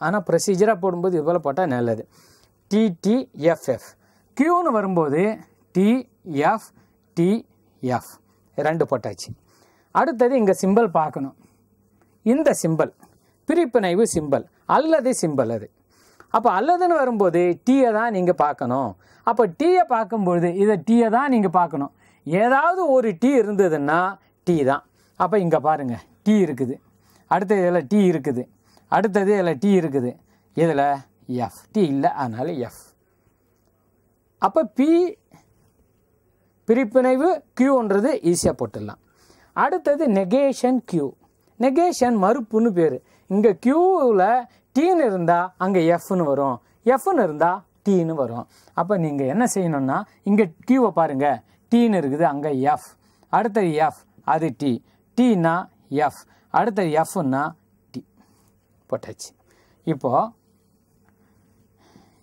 ஆனால் ப்ரொசீஜராக போடும்போது இது போல் போட்டால் நல்லது. TTFF. Qன்னு வரும்போது TFTF 2 போட்டாச்சு. அடுத்தது இங்கே சிம்பிள் பார்க்கணும். இந்த சிம்பிள் பிரிப்பிணைவு சிம்பிள் அல்லது சிம்பிள் அது. அப்போ அல்லதுன்னு வரும்போது டீயை தான் நீங்கள் பார்க்கணும். அப்போ டீயை பார்க்கும்பொழுது இதை டீயை தான் நீங்கள் பார்க்கணும். ஏதாவது ஒரு டீ இருந்ததுன்னா டீ தான். அப்போ இங்கே பாருங்கள், டீ இருக்குது, அடுத்தது இதில் டீ இருக்குது, அடுத்தது இதில் டீ இருக்குது, இதில் எஃப் டீ இல்லை, அதனால் எஃப். அப்போ பி பிரிப்பிணைவு கியூன்றது ஈஸியாக போட்டுடலாம். அடுத்தது நெகேஷன் கியூ. நெகேஷன் மறுப்புன்னு பேர். இங்கே கியூவில் டீன்னு இருந்தால் அங்கே எஃப்னு வரும், எஃப்னு இருந்தால் டீன்னு வரும். அப்போ நீங்கள் என்ன செய்யணும்னா இங்கே கியூவை பாருங்கள், டீன்னு இருக்குது, அங்கே எஃப், அடுத்தது எஃப், அது டி, டீனா எஃப், அடுத்தது எஃப்னா டி போட்டாச்சு. இப்போது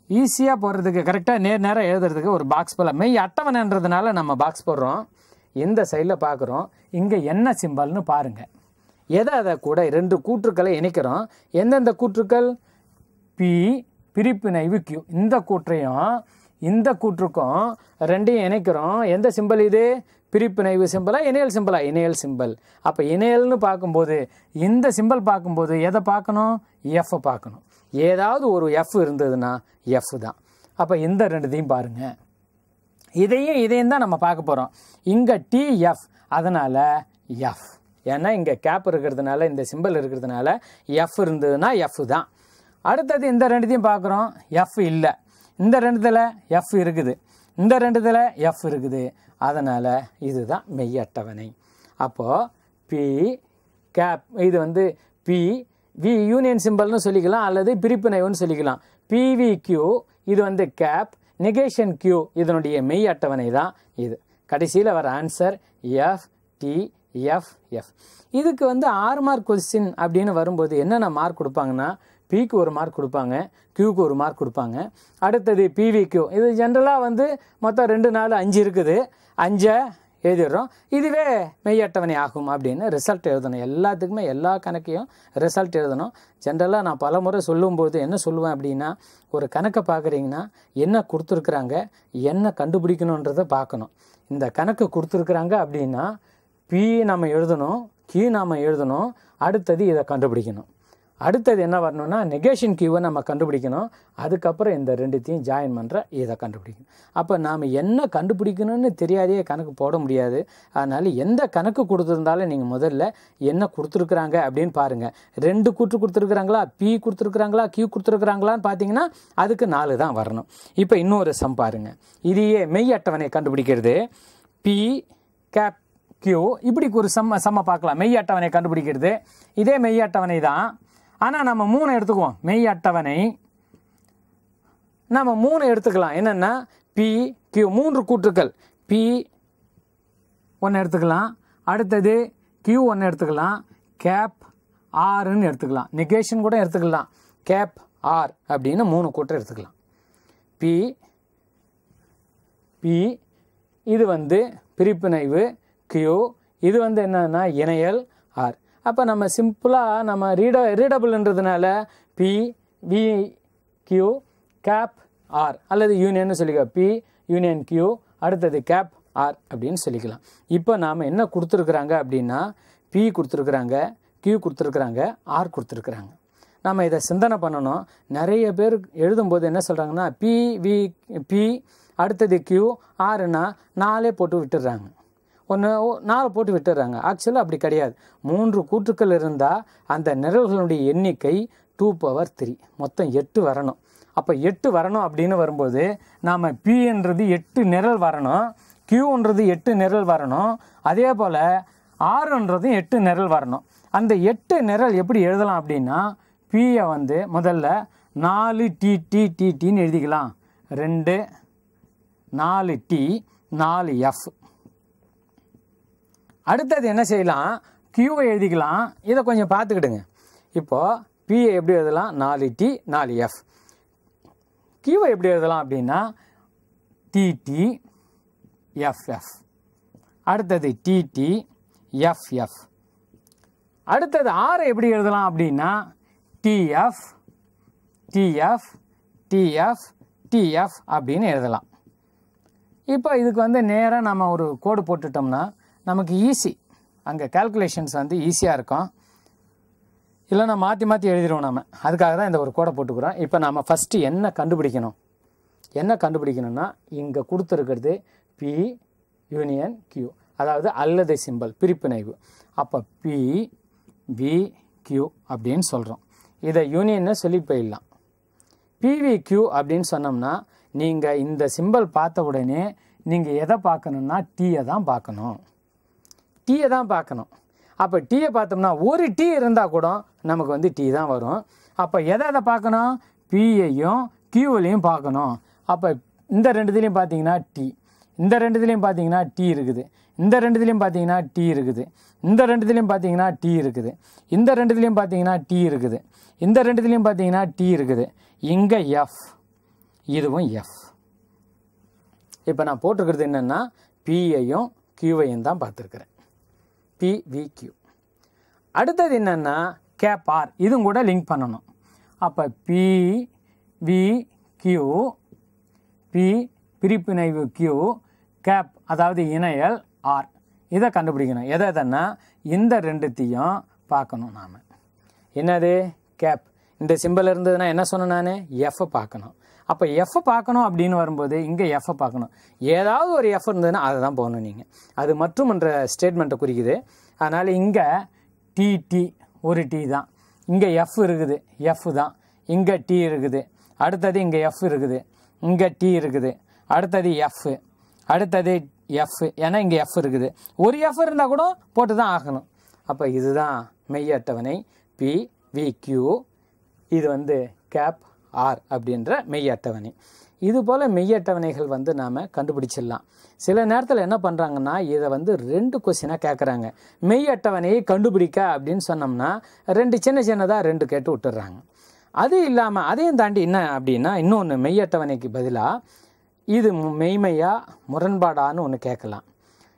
ஈஸியாக போடுறதுக்கு கரெக்டாக நேராக எழுதுறதுக்கு ஒரு பாக்ஸ் போல் மெய் அட்டவணைன்றதுனால நம்ம பாக்ஸ் போடுறோம். இந்த சைடில் பார்க்குறோம், இங்கே என்ன சிம்பல்னு பாருங்கள். அதை கூட 2 கூற்றுக்களை இணைக்கிறோம். எந்தெந்த கூற்றுக்கள்? B பிரிப்பிணைவு Q. இந்த கூற்றையும் இந்த கூற்றுக்கும் 2ஐயும் இணைக்கிறோம். எந்த சிம்பல் இது? பிரிப்பிணைவு சிம்பலா இணையல் சிம்பலா? இணையல் சிம்பல். அப்போ இணையல்னு பார்க்கும்போது இந்த சிம்பல் பார்க்கும்போது எதை பார்க்கணும்? எஃப் பார்க்கணும். ஏதாவது ஒரு எஃப் இருந்ததுன்னா எஃப் தான். அப்போ இந்த 2ஐயும் பாருங்கள். இதையும் தான் நம்ம பார்க்க போகிறோம். இங்கே டிஎஃப், அதனால் எஃப். ஏன்னா இங்கே கேப் இருக்கிறதுனால, இந்த சிம்பல் இருக்கிறதுனால எஃப் இருந்ததுன்னா எஃப் தான். அடுத்தது இந்த 2ஐயும் பார்க்குறோம், எஃப் இல்லை. இந்த 2த்தில் எஃப் இருக்குது, இந்த 2த்தில் எஃப் இருக்குது, அதனால் இதுதான் மெய் அட்டவணை. அப்போது பி கேப், இது வந்து பி வி யூனியன் சிம்பல்னு சொல்லிக்கலாம், அல்லது பிரிப்பிணைவுன்னு சொல்லிக்கலாம். பிவிக்யூ இது வந்து கேப், நெகேஷன் கியூ இதனுடைய மெய் அட்டவணை தான் இது. கடைசியில் வர answer F T F F. இதுக்கு வந்து 6 மார்க் கொஸ்டின் அப்படின்னு வரும்போது என்னென்ன மார்க் கொடுப்பாங்கன்னா, பிக்கு 1 மார்க் கொடுப்பாங்க, கியூக்கு 1 மார்க் கொடுப்பாங்க. அடுத்தது பிவிக்யூ, இது ஜென்ரலாக வந்து மொத்தம் 2 4 5 இருக்குது, 5 எழுதிடுறோம். இதுவே மெய் அட்டவணை ஆகும் அப்படின்னு ரிசல்ட் எழுதணும். எல்லாத்துக்குமே எல்லா கணக்கையும் ரிசல்ட் எழுதணும். ஜென்ரலாக நான் பல முறை சொல்லும்போது என்ன சொல்லுவேன் அப்படின்னா, ஒரு கணக்கை பார்க்குறீங்கன்னா என்ன கொடுத்துருக்குறாங்க, என்ன கண்டுபிடிக்கணுன்றதை பார்க்கணும். இந்த கணக்கு கொடுத்துருக்குறாங்க அப்படின்னா பி நம்ம எழுதணும், கியூ நாம் எழுதணும், அடுத்தது இதை கண்டுபிடிக்கணும். அடுத்தது என்ன வரணும்னா நெகேஷன் கியூவை நம்ம கண்டுபிடிக்கணும். அதுக்கப்புறம் இந்த 2ஐயும் ஜாயின் பண்ணுற இதை கண்டுபிடிக்கணும். அப்போ நாம் என்ன கண்டுபிடிக்கணும்னு தெரியாதே கணக்கு போட முடியாது. அதனால் எந்த கணக்கு கொடுத்துருந்தாலும் நீங்கள் முதல்ல என்ன கொடுத்துருக்குறாங்க அப்படின்னு பாருங்கள். 2 கூற்று கொடுத்துருக்குறாங்களா, பி கொடுத்துருக்குறாங்களா, கியூ கொடுத்துருக்குறாங்களான்னு பார்த்தீங்கன்னா அதுக்கு 4 தான் வரணும். இப்போ இன்னொரு சம் பாருங்கள். இதையே மெய் அட்டவணை கண்டுபிடிக்கிறது. பி கேப் கியூ இப்படி ஒரு சம்ம பார்க்கலாம். மெய் அட்டவணை கண்டுபிடிக்கிறது இதே மெய் அட்டவணை தான். ஆனால் நம்ம 3 எடுத்துக்குவோம். மெய் அட்டவணை நம்ம 3 எடுத்துக்கலாம். என்னென்னா பி கியூ 3 கூற்றுக்கள், பி 1 எடுத்துக்கலாம், அடுத்தது கியூ 1 எடுத்துக்கலாம், கேப் ஆர்ன்னு எடுத்துக்கலாம், நெகேஷன் கூட எடுத்துக்கலாம், கேப் ஆர் அப்படின்னு 3 கூற்று எடுத்துக்கலாம். பி பி இது வந்து பிரிப்பிணைவு கியூ, இது வந்து என்னன்னா இணையல் ஆர். அப்போ நம்ம சிம்பிளாக நம்ம ரீடபிள்ன்றதுனால P V Q cap R அல்லது யூனியன்னு சொல்லிக்கலாம். பி யூனியன் கியூ, அடுத்தது கேப் ஆர் அப்படின்னு சொல்லிக்கலாம். இப்போ நாம் என்ன கொடுத்துருக்குறாங்க அப்படின்னா பி கொடுத்துருக்குறாங்க, கியூ கொடுத்துருக்குறாங்க, ஆர் கொடுத்துருக்குறாங்க. நம்ம இதை சிந்தனை பண்ணணும். நிறைய பேர் எழுதும்போது என்ன சொல்கிறாங்கன்னா பி அடுத்தது கியூ ஆறுனா 4 போட்டு விட்டுடுறாங்க, 4 போட்டு விட்டுடுறாங்க. ஆக்சுவலாக அப்படி கிடையாது. 3 கூற்றுக்கள் இருந்தால் அந்த நிரல்களுடைய எண்ணிக்கை 2^3 மொத்தம் 8 வரணும். அப்போ 8 வரணும் அப்படின்னு வரும்போது நாம் பின்றது 8 நிரல் வரணும், கியூன்றது 8 நிரல் வரணும், அதே போல் ஆறுன்றதும் 8 நிரல் வரணும். அந்த 8 நிரல் எப்படி எழுதலாம் அப்படின்னா பியை வந்து முதல்ல 4TTTன்னு எழுதிக்கலாம். 2 4T 4F. அடுத்தது என்ன செய்யலாம், கியூவை எழுதிக்கலாம். இதை கொஞ்சம் பார்த்துக்கிடுங்க. இப்போது பியை எப்படி எழுதலாம், 4T 4F. கியூவை எப்படி எழுதலாம் அப்படின்னா TTFF. அடுத்தது TTFF. அடுத்தது ஆரை எப்படி எழுதலாம் அப்படின்னா TF டிஎஃப் டிஎஃப் டிஎஃப் அப்படின்னு எழுதலாம். இப்போ இதுக்கு வந்து நேராக நம்ம ஒரு கோடு போட்டுட்டோம்னா நமக்கு ஈஸி, அங்கே கால்குலேஷன்ஸ் வந்து ஈஸியாக இருக்கும். இல்லைனா மாற்றி மாற்றி எழுதிடுவோம் நம்ம. அதுக்காக தான் இந்த ஒரு கோடை போட்டுக்கிறோம். இப்போ நம்ம ஃபஸ்ட்டு என்ன கண்டுபிடிக்கணும்னா இங்கே கொடுத்துருக்கிறது பி யூனியன் கியூ, அதாவது அல்லது சிம்பல் பிரிப்பிணைவு. அப்போ பி வி கியூ அப்படின்னு சொல்கிறோம். இதை யூனியன்னு சொல்லிட்டு போயிடலாம். பிவிக்யூ அப்படின்னு சொன்னோம்னா நீங்கள் இந்த சிம்பல் பார்த்த உடனே நீங்கள் எதை பார்க்கணுன்னா டீயை தான் பார்க்கணும். அப்போ டீயை பார்த்தோம்னா ஒரு டீ இருந்தால் கூட நமக்கு வந்து டீ தான் வரும். அப்போ எதை பார்க்கணும்? பியையும் கியூவிலையும் பார்க்கணும். அப்போ இந்த ரெண்டுத்துலேயும் பார்த்தீங்கன்னா டீ, இந்த ரெண்டுத்துலேயும் பார்த்தீங்கன்னா டீ இருக்குது, இந்த ரெண்டுத்துலேயும் பார்த்தீங்கன்னா டீ இருக்குது, இந்த ரெண்டுத்துலேயும் பார்த்தீங்கன்னா டீ இருக்குது, இந்த ரெண்டுத்துலேயும் பார்த்தீங்கன்னா டீ இருக்குது, இந்த ரெண்டுத்துலேயும் பார்த்தீங்கன்னா டீ இருக்குது. இங்கே எஃப், இதுவும் எஃப். இப்போ நான் போட்டிருக்கிறது என்னென்னா பியையும் கியூவையும் தான் பார்த்துருக்குறேன். பிவிக்யூ. அடுத்தது என்னென்னா கேப் ஆர், இதுவும் கூட லிங்க் பண்ணணும். அப்போ பிவிக்யூ, பி பிரிப்பிணைவு கியூ, கேப் அதாவது இணையல் ஆர், இதை கண்டுபிடிக்கணும். எதைன்னா இந்த ரெண்டுத்தையும் பார்க்கணும் நாம். என்னது? கேப். இந்த சிம்பிள் இருந்ததுன்னா என்ன சொன்னேன் நான்? எஃப் பார்க்கணும். அப்போ எஃப் பார்க்கணும் அப்படின்னு வரும்போது இங்கே எஃப் பார்க்கணும். ஏதாவது ஒரு எஃப் இருந்ததுன்னா அதை தான் போகணும் நீங்கள். அது மற்றும் என்ற ஸ்டேட்மெண்ட்டை குறிக்குது. அதனால் இங்கே டி ஒரு டி தான், இங்கே எஃப் இருக்குது, எஃப் தான், இங்கே டி இருக்குது, அடுத்தது இங்கே எஃப் இருக்குது, இங்கே டி இருக்குது, அடுத்தது எஃப், அடுத்தது எஃப், ஏன்னா இங்கே எஃப் இருக்குது. ஒரு எஃப் இருந்தால் கூட போட்டு தான் ஆகணும். அப்போ இதுதான் மெய் அட்டவணை பிவிக்யூ. இது வந்து கேப் ஆர் அப்படின்ற மெய் அட்டவணை. இது போல் மெய் அட்டவணைகள் வந்து நாம் கண்டுபிடிச்சிடலாம். சில நேரத்தில் என்ன பண்ணுறாங்கன்னா இதை வந்து 2 கொஸ்டினாக கேட்குறாங்க. மெய் அட்டவணையை கண்டுபிடிக்க அப்படின்னு சொன்னோம்னா 2 சின்னதாக 2 கேட்டு விட்டுடுறாங்க. அது இல்லாமல் அதையும் தாண்டி என்ன அப்படின்னா இன்னொன்று மெய் அட்டவணைக்கு பதிலாக இது மெய்மையா முரண்பாடான்னு ஒன்று கேட்கலாம்.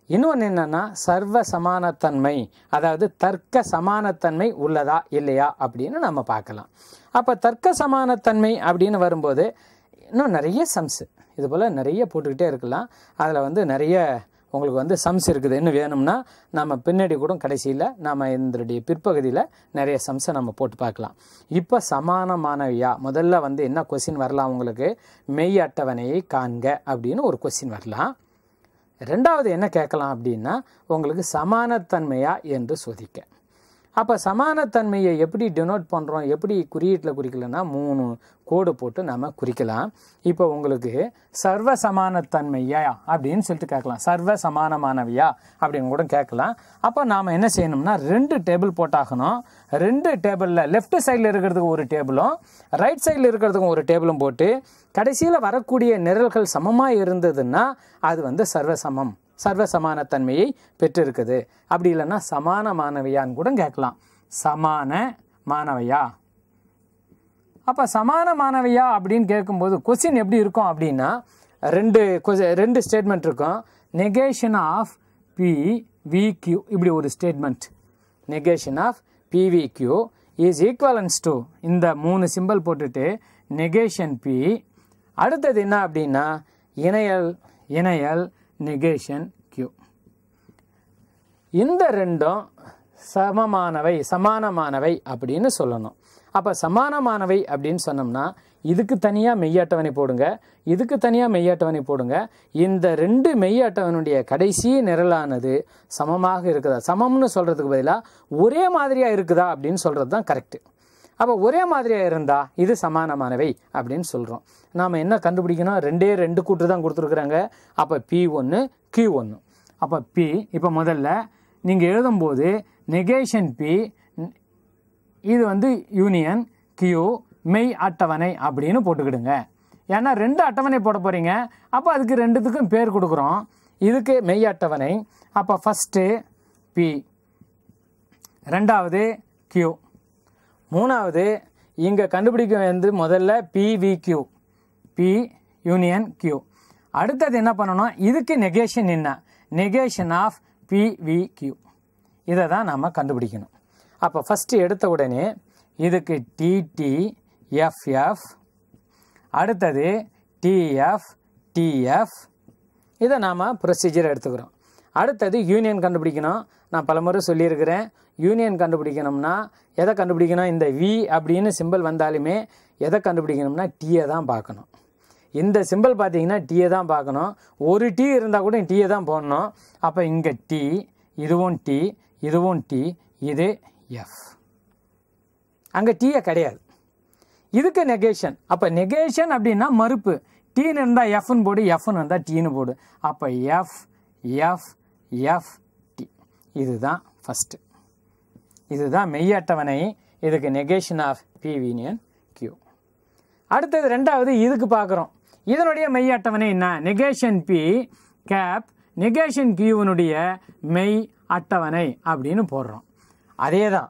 இன்னொன்று என்னென்னா சர்வ சமானத்தன்மை, அதாவது தர்க்க சமானத்தன்மை உள்ளதா இல்லையா அப்படின்னு நம்ம பார்க்கலாம். அப்போ தர்க்க சமானத்தன்மை அப்படின்னு வரும்போது இன்னும் நிறைய சம்ஸு இது போல் நிறைய போட்டுக்கிட்டே இருக்கலாம். அதில் வந்து நிறைய உங்களுக்கு வந்து சம்ஸ் இருக்குது. இன்னும் வேணும்னா நம்ம பின்னாடி கூட கடைசியில் நம்ம இதனுடைய பிற்பகுதியில் நிறைய சம்ஸை நம்ம போட்டு பார்க்கலாம். இப்போ சமானமானவையா முதல்ல வந்து என்ன கொஸ்டின் வரலாம் உங்களுக்கு? மெய் அட்டவணையை காண்க அப்படின்னு ஒரு கொஸ்டின் வரலாம். ரெண்டாவது என்ன கேட்கலாம் அப்படின்னா உங்களுக்கு சமானத்தன்மையா என்று சோதிக்க. அப்போ சமானத்தன்மையை எப்படி டினோட் பண்ணுறோம், எப்படி குறியீட்டில் குறிக்கலன்னா 3 கோடு போட்டு நம்ம குறிக்கலாம். இப்போ உங்களுக்கு சர்வ சமானத்தன்மையா அப்படின்னு சொல்லிட்டு கேட்கலாம், சர்வ சமானமானவையா அப்படின்னு கூட கேட்கலாம். அப்போ நாம் என்ன செய்யணும்னா 2 டேபிள் போட்டாகணும். 2 டேபிளில் லெஃப்ட் சைடில் இருக்கிறதுக்கு ஒரு டேபிளும் ரைட் சைடில் இருக்கிறதுக்கும் ஒரு டேபிளும் போட்டு கடைசியில் வரக்கூடிய நிரல்கள் சமமாக இருந்ததுன்னா அது வந்து சர்வ சமானத்தன்மையை பெற்றிருக்குது. அப்படி இல்லைன்னா சமான மாணவியான்னு கூட கேட்கலாம். சமான மாணவையா. அப்போ சமான மாணவியா அப்படின்னு கேட்கும்போது கொஸ்டின் எப்படி இருக்கும் அப்படின்னா 2 ஸ்டேட்மெண்ட் இருக்கும். நெகேஷன் ஆஃப் பிவிக்யூ, இப்படி ஒரு statement. Negation of P V Q is equivalence to இந்த 3 சிம்பிள் போட்டுட்டு நெகேஷன் பி. அடுத்தது என்ன அப்படின்னா இணையல் நெகேஷன் கியூ. இந்த 2ம் சமானமானவை அப்படின்னு சொல்லணும். அப்போ சமானமானவை அப்படின்னு சொன்னோம்னா இதுக்கு தனியாக மெய் அட்டவணை போடுங்க, இதுக்கு தனியாக மெய் அட்டவணை போடுங்க. இந்த 2 மெய் அட்டவணையுடைய கடைசி நிரலானது சமமாக இருக்குதா, சமம்னு சொல்கிறதுக்கு பதிலாக ஒரே மாதிரியாக இருக்குதா அப்படின்னு சொல்கிறது தான் கரெக்டு. அப்போ ஒரே மாதிரியாக இருந்தால் இது சமானமானவை அப்படின்னு சொல்கிறோம். நாம் என்ன கண்டுபிடிக்கணும்? 2 கூற்று தான் கொடுத்துருக்குறாங்க. அப்போ P1 Q1. அப்போ P இப்போ முதல்ல நீங்கள் எழுதும்போது நெகேஷன் P, இது வந்து யூனியன் Q மெய் அட்டவணை அப்படின்னு போட்டுக்கிடுங்க. ஏன்னா 2 அட்டவணை போட போகிறீங்க. அப்போ அதுக்கு 2த்துக்கும் பேர் கொடுக்குறோம். இதுக்கு மெய் அட்டவணை. அப்போ ஃபஸ்ட்டு P, ரெண்டாவது Q, மூணாவது இங்கே கண்டுபிடிக்க வந்து முதல்ல பிவிக்யூ, பி யூனியன் கியூ. அடுத்தது என்ன பண்ணணும்? இதுக்கு நெகேஷன் என்ன? Negation of P V Q. இதை தான் நம்ம கண்டுபிடிக்கணும். அப்போ ஃபஸ்ட்டு எடுத்த உடனே இதுக்கு டிடி, FF, அடுத்தது TF, TF. இதை நாம் ப்ரொசீஜர் எடுத்துக்கிறோம். அடுத்தது யூனியன் கண்டுபிடிக்கணும். நான் பலமுறை சொல்லியிருக்கிறேன், யூனியன் கண்டுபிடிக்கணும்னா எதை கண்டுபிடிக்கணும்? இந்த V அப்படின்னு சிம்பிள் வந்தாலுமே எதை கண்டுபிடிக்கணும்னா டீயை தான் பார்க்கணும். இந்த சிம்பிள் பார்த்தீங்கன்னா டீயை தான் பார்க்கணும். ஒரு டீ இருந்தால் கூட டீயை தான் போடணும். அப்போ இங்கே டி, இதுவும் டி, இதுவும் டி, இது எஃப். அங்கே டீயை கிடையாது. இதுக்கு நெகேஷன். அப்போ நெகேஷன் அப்படின்னா மறுப்பு. டீன்னு இருந்தால் எஃப்னு போடு, எஃப்னு இருந்தால் டீன்னு போடு. அப்போ எஃப் எஃப் எஃப் டி. இதுதான் ஃபஸ்ட்டு. இதுதான் மெய் அட்டவணை. இதுக்கு negation of P union Q. அடுத்தது ரெண்டாவது இதுக்கு பார்க்குறோம். இதனுடைய மெய் அட்டவணை என்ன? நெகேஷன் பி கேப் நெகேஷன் கியூனுடைய மெய் அட்டவணை அப்படின்னு போடுறோம். அதே தான்,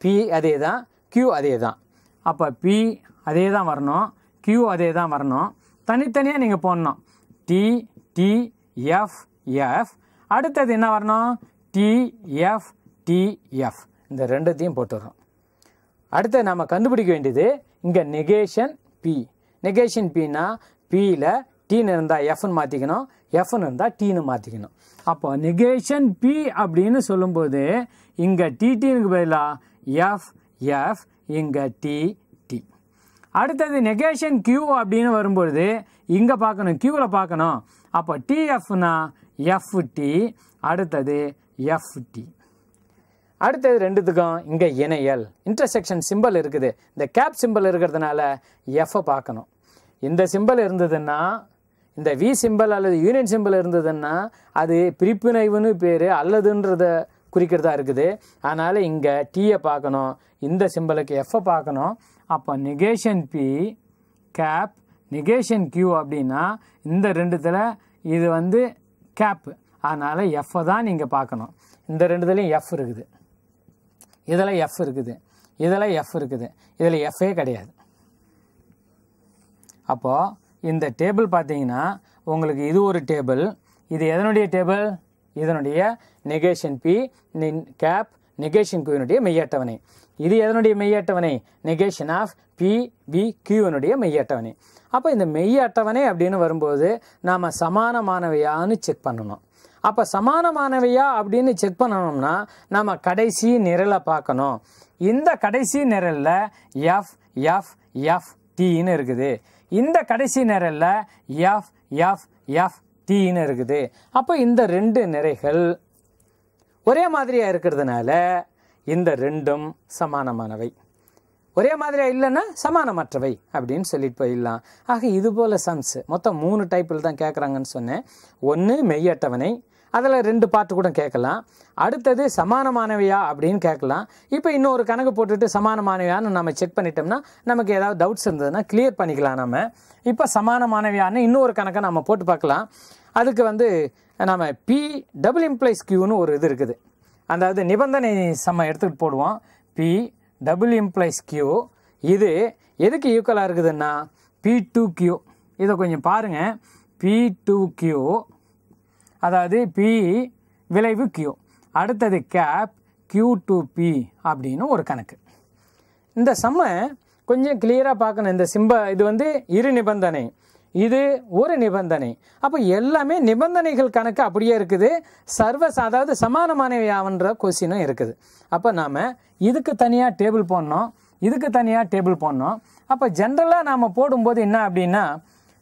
பி அதே தான், கியூ அதே தான். அப்போ பி அதே தான் வரணும், கியூ அதே தான் வரணும். தனித்தனியாக நீங்கள் போடணும். T T F F. அடுத்தது என்ன வரணும்? T F T F. இந்த ரெண்டுத்தையும் போட்டுடுறோம். அடுத்து நம்ம கண்டுபிடிக்க வேண்டியது இங்கே நெகேஷன் பி. நெகேஷன் பின்னா பியில் டீன்னு இருந்தால் எஃப்னு மாற்றிக்கணும், எஃப்னு இருந்தால் டீன்னு மாற்றிக்கணும். அப்போ நெகேஷன் பி அப்படின்னு சொல்லும்போது இங்கே டிடினுக்கு பதிலாக எஃப் எஃப், இங்கே டி டி. அடுத்தது நெகேஷன் கியூ அப்படின்னு வரும்பொழுது இங்கே பார்க்கணும், கியூவில் பார்க்கணும். அப்போ டிஎஃப்னா எஃப்டி, அடுத்தது எஃப்டி. அடுத்தது ரெண்டுத்துக்கும் இங்கே இணையல் இன்டர்செக்ஷன் சிம்பிள் இருக்குது. இந்த கேப் சிம்பிள் இருக்கிறதுனால எஃப்பை பார்க்கணும். இந்த சிம்பிள் இருந்ததுன்னா, இந்த வி சிம்பிள் அல்லது யூனியன் சிம்பிள் இருந்ததுன்னா அது பிரிப்பிணைவுன்னு பேர், அல்லதுன்றத குறிக்கிறதா இருக்குது. அதனால் இங்கே டீயை பார்க்கணும், இந்த சிம்பிளுக்கு எஃப்பை பார்க்கணும். அப்போ negation P cap negation Q அப்படின்னா இந்த ரெண்டுத்தில் இது வந்து கேப்பு. அதனால் எஃப்பை தான் நீங்கள் பார்க்கணும். இந்த ரெண்டுத்துலேயும் எஃப் இருக்குது, இதில் எஃப் இருக்குது, இதில் எஃப் இருக்குது, இதில் எஃப்பே கிடையாது. அப்போது இந்த டேபிள் பார்த்தீங்கன்னா உங்களுக்கு இது ஒரு டேபிள். இது எதனுடைய டேபிள்? இதனுடைய நெகேஷன் பி கேப் நெகேஷன் கியூனுடைய மெய்யட்டவணை. இது எதனுடைய மெய்யட்டவணை? நெகேஷன் ஆஃப் பி பி கியூனுடைய மெய்யட்டவணை. அப்போ இந்த மெய் அட்டவணை அப்படின்னு வரும்போது நாம் சமானமானவையான்னு செக் பண்ணணும். அப்போ சமானமானவையா அப்படின்னு செக் பண்ணணும்னா நம்ம கடைசி நிரலை பார்க்கணும். இந்த கடைசி நிரலில் எஃப் எஃப் எஃப் டின்னு இருக்குது, இந்த கடைசி நிரலில் எஃப் எஃப் எஃப் டின்னு இருக்குது. அப்போ இந்த ரெண்டு நிறைகள் ஒரே மாதிரியாக இருக்கிறதுனால இந்த ரெண்டும் சமானமானவை. ஒரே மாதிரியாக இல்லைன்னா சமானமற்றவை அப்படின்னு சொல்லிட்டு போயிடலாம். ஆக இது போல் சம்ஸ் மொத்தம் 3 டைப்பில் தான் கேட்குறாங்கன்னு சொன்னேன். ஒன்று மெய் அட்டவணை, அதில் 2 பார்ட்டு கூட கேட்கலாம். அடுத்தது சமானமானவையா அப்படின்னு கேட்கலாம். இப்போ இன்னொரு கணக்கு போட்டுட்டு சமானமானவையான்னு நம்ம செக் பண்ணிட்டோம்னா நமக்கு ஏதாவது டவுட்ஸ் இருந்ததுன்னா கிளியர் பண்ணிக்கலாம். நம்ம இப்போ சமானமானவையான்னு இன்னொரு கணக்கை நம்ம போட்டு பார்க்கலாம். அதுக்கு வந்து நம்ம பி டபுள் இம்ப்ளைஸ் கியூன்னு ஒரு இது இருக்குது. அதாவது நிபந்தனை சம எடுத்துக்கிட்டு போடுவோம். பி டபுள் இம்ப்ளைஸ் கியூ இது எதுக்கு ஈக்குவலாக இருக்குதுன்னா P2Q. இதை கொஞ்சம் பாருங்கள். P2Q அதாவது P விளைவு Q, அடுத்தது கேப் Q2P அப்படின்னு ஒரு கணக்கு. இந்த சம்மை கொஞ்சம் கிளியராக பார்க்கணும். இந்த இது வந்து இரு நிபந்தனை, இது ஒரு நிபந்தனை. அப்போ எல்லாமே நிபந்தனைகள் கணக்கு அப்படியே இருக்குது. அதாவது சமானமானவையாவன்ற கொஸ்டினும் இருக்குது. அப்போ நாம் இதுக்கு தனியாக டேபிள் போடணும், இதுக்கு தனியாக டேபிள் போடணும். அப்போ ஜென்ரலாக நாம் போடும்போது என்ன அப்படின்னா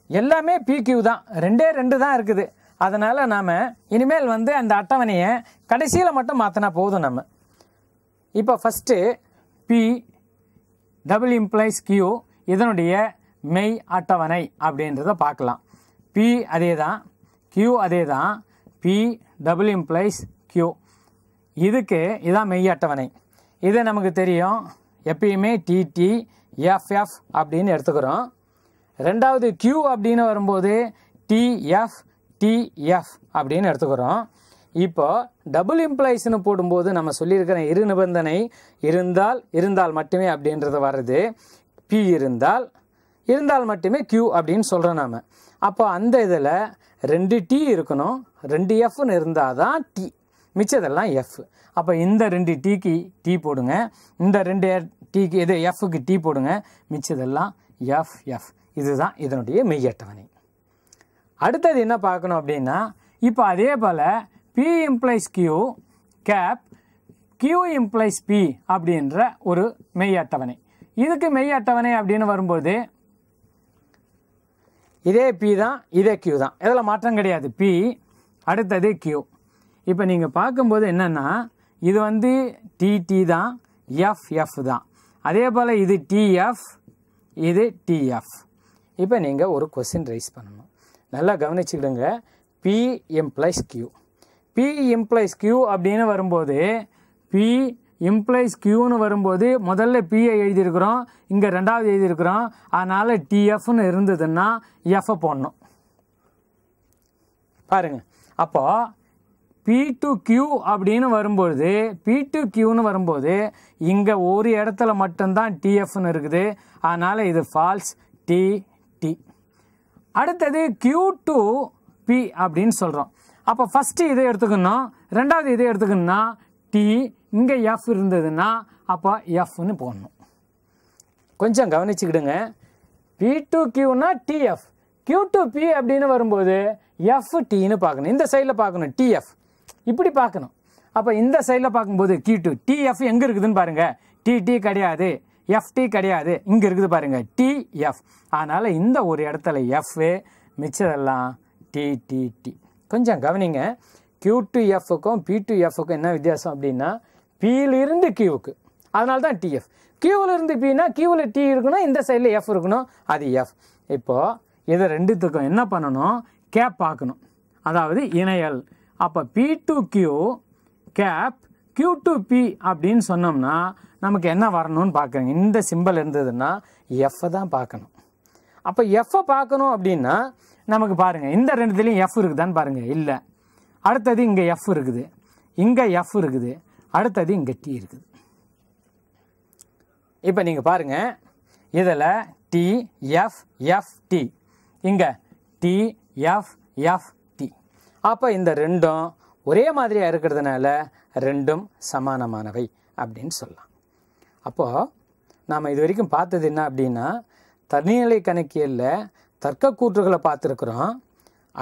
எல்லாமே PQ தான், 2 தான் இருக்குது. அதனால் நாம் இனிமேல் வந்து அந்த அட்டவணையை கடைசியில் மட்டும் மாற்றினா போதும். நம்ம இப்போ first P double implies Q இதனுடைய மெய் அட்டவணை அப்படின்றத பார்க்கலாம். P அதே தான், Q அதே தான், P டபுள் இம்ப்ளைஸ் Q. இதுக்கு இதான் மெய் அட்டவணை. இது நமக்கு தெரியும், எப்பயுமே TT FF அப்படின்னு எடுத்துக்கிறோம். ரெண்டாவது Q அப்படின்னு வரும்போது TF TF அப்படின்னு எடுத்துக்கிறோம். இப்போ டபுள் இம்ப்ளைஸ்னு போடும்போது நம்ம சொல்லியிருக்கிற இரு நிபந்தனை இருந்தால் மட்டுமே அப்படின்றது வர்றது. P இருந்தால் மட்டுமே Q அப்படின்னு சொல்கிறோம் நாம். அப்போ அந்த இதில் 2T இருக்கணும், 2Fன்னு இருந்தால் தான் T. மிச்சதெல்லாம் எஃப். அப்போ இந்த 2 டீக்கு டீ போடுங்க, இந்த 2 டீக்கு இது எஃப்க்கு டீ போடுங்க, மிச்சதெல்லாம் எஃப் எஃப். இதுதான் இதனுடைய மெய் அட்டவணை. அடுத்தது என்ன பார்க்கணும் அப்படின்னா, இப்போ அதே போல் P implies Q cap Q implies P அப்படின்ற ஒரு மெய் அட்டவணை. இதுக்கு மெய் அட்டவணை அப்படின்னு வரும்போது இதே P தான், இதே Q தான், இதில் மாற்றம் கிடையாது. P அடுத்தது Q. இப்போ நீங்கள் பார்க்கும்போது என்னென்னா, இது வந்து TT தான், FF தான். அதே போல் இது TF, இது TF. இப்போ நீங்கள் ஒரு கொஸ்டின் ரைஸ் பண்ணணும். நல்லா கவனிச்சுக்கிடுங்க. P implies Q. P implies Q அப்படின்னு வரும்போது, P implies Qன்னு வரும்போது முதல்ல Pயை எழுதியிருக்கிறோம், இங்கே 2வது எழுதியிருக்கிறோம். அதனால் TFன்னு இருந்ததுன்னா F போடணும். பாருங்கள், அப்போது P to Q அப்படின்னு வரும்போது, P to Qன்னு வரும்போது இங்கே ஒரு இடத்துல மட்டும்தான் TFன்னு இருக்குது. அதனால் இது ஃபால்ஸ், TT. அடுத்தது Q to P அப்படின்னு சொல்கிறோம். அப்போ ஃபஸ்ட்டு இதை எடுத்துக்கணும், 2வது இதை எடுத்துக்கணும்னா T, இங்கே F இருந்ததுன்னா அப்போ Fன்னு போடணும். கொஞ்சம் கவனிச்சுக்கிடுங்க. P to Qனா TF, Q to P அப்படின்னு வரும்போது FTன்னு பார்க்கணும். இந்த சைடில் பார்க்கணும் TF, இப்படி பார்க்கணும். அப்போ இந்த சைடில் பார்க்கும்போது Q2 TF எங்கே இருக்குதுன்னு பாருங்கள். TT கிடையாது, FT கிடையாது, இங்கே இருக்குது பாருங்கள் TF. அதனால் இந்த ஒரு இடத்துல F, மிச்சதெல்லாம் TTT. கொஞ்சம் கவனிங்க. Q to Fக்கும் P to Fக்கும் என்ன வித்தியாசம் அப்படின்னா, Pயிலிருந்து Qவுக்கு, அதனால தான் TF. Qவிலிருந்து Pனா Qவில் T இருக்கணும், இந்த சைடில் F இருக்கணும், அது F. இப்போது இதை ரெண்டுத்துக்கும் என்ன பண்ணணும், கேப் பார்க்கணும், அதாவது இணையல். அப்போ P to Q cap Q to P அப்படின்னு சொன்னோம்னா நமக்கு என்ன வரணும்னு பார்க்குறேங்க. இந்த சிம்பிள் இருந்ததுன்னா Fஐ தான் பார்க்கணும். அப்போ Fஐ பார்க்கணும் அப்படின்னா நமக்கு பாருங்கள், இந்த ரெண்டுத்துலேயும் F இருக்குதான்னு பாருங்கள், இல்லை. அடுத்தது இங்கே F இருக்குது, இங்கே F இருக்குது, அடுத்தது இங்கே T இருக்குது. இப்போ நீங்கள் பாருங்கள், இதில் T F F T, இங்கே T F F T. அப்போ இந்த ரெண்டும் ஒரே மாதிரியாக இருக்கிறதுனால ரெண்டும் சமானமானவை அப்படின்னு சொல்லலாம். அப்போது நாம் இது வரைக்கும் பார்த்தது என்ன அப்படின்னா, தனிநிலை கணக்கியலில் தர்க்க கூற்றுகளை பார்த்துருக்குறோம்.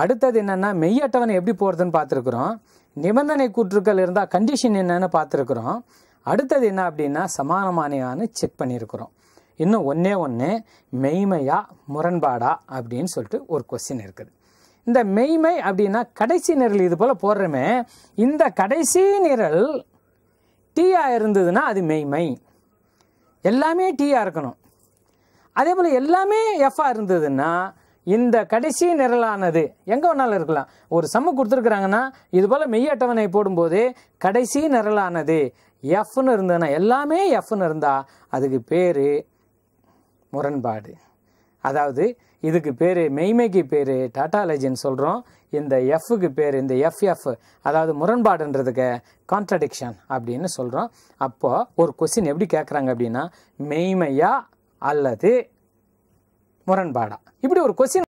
அடுத்தது என்னென்னா மெய் அட்டவணை எப்படி போகிறதுன்னு பார்த்துருக்குறோம். நிபந்தனை கூற்றுக்கள் இருந்தால் கண்டிஷன் என்னன்னு பார்த்துருக்குறோம். அடுத்தது என்ன அப்படின்னா சமானமானியான்னு செக் பண்ணியிருக்கிறோம். இன்னும் ஒன்று மெய்மையா முரண்பாடா அப்படின்னு சொல்லிட்டு ஒரு கொஸ்டின் இருக்குது. இந்த மெய்மை அப்படின்னா கடைசி நிரல் இது போல் போடுறோமே, இந்த கடைசி நிரல் டீயாக இருந்ததுன்னா அது மெய்மை. எல்லாமே டீயாக இருக்கணும். அதே போல் எல்லாமே எஃப்ஆ இருந்ததுன்னா இந்த கடைசி நிரலானது எங்கே வேணாலும் இருக்கலாம். ஒரு சம்மு கொடுத்துருக்குறாங்கன்னா இது போல் மெய் அட்டவணை போடும்போது கடைசி நிரலானது எஃப்னு இருந்ததுன்னா, எல்லாமே எஃப்னு இருந்தால் அதுக்கு பேர் முரண்பாடு. அதாவது இதுக்கு பேர், மெய்மைக்கு பேர் டாட்டாலஜின்னு சொல்கிறோம். இந்த எஃப்க்கு பேர், இந்த எஃப்எஃப் அதாவது முரண்பாடுன்றதுக்கு கான்ட்ரடிக்ஷன் அப்படின்னு சொல்கிறோம். அப்போது ஒரு கொஸ்டின் எப்படி கேட்குறாங்க அப்படின்னா, மெய்மையா அல்லது முரண்பாடா, இப்படி ஒரு கொஸ்டின்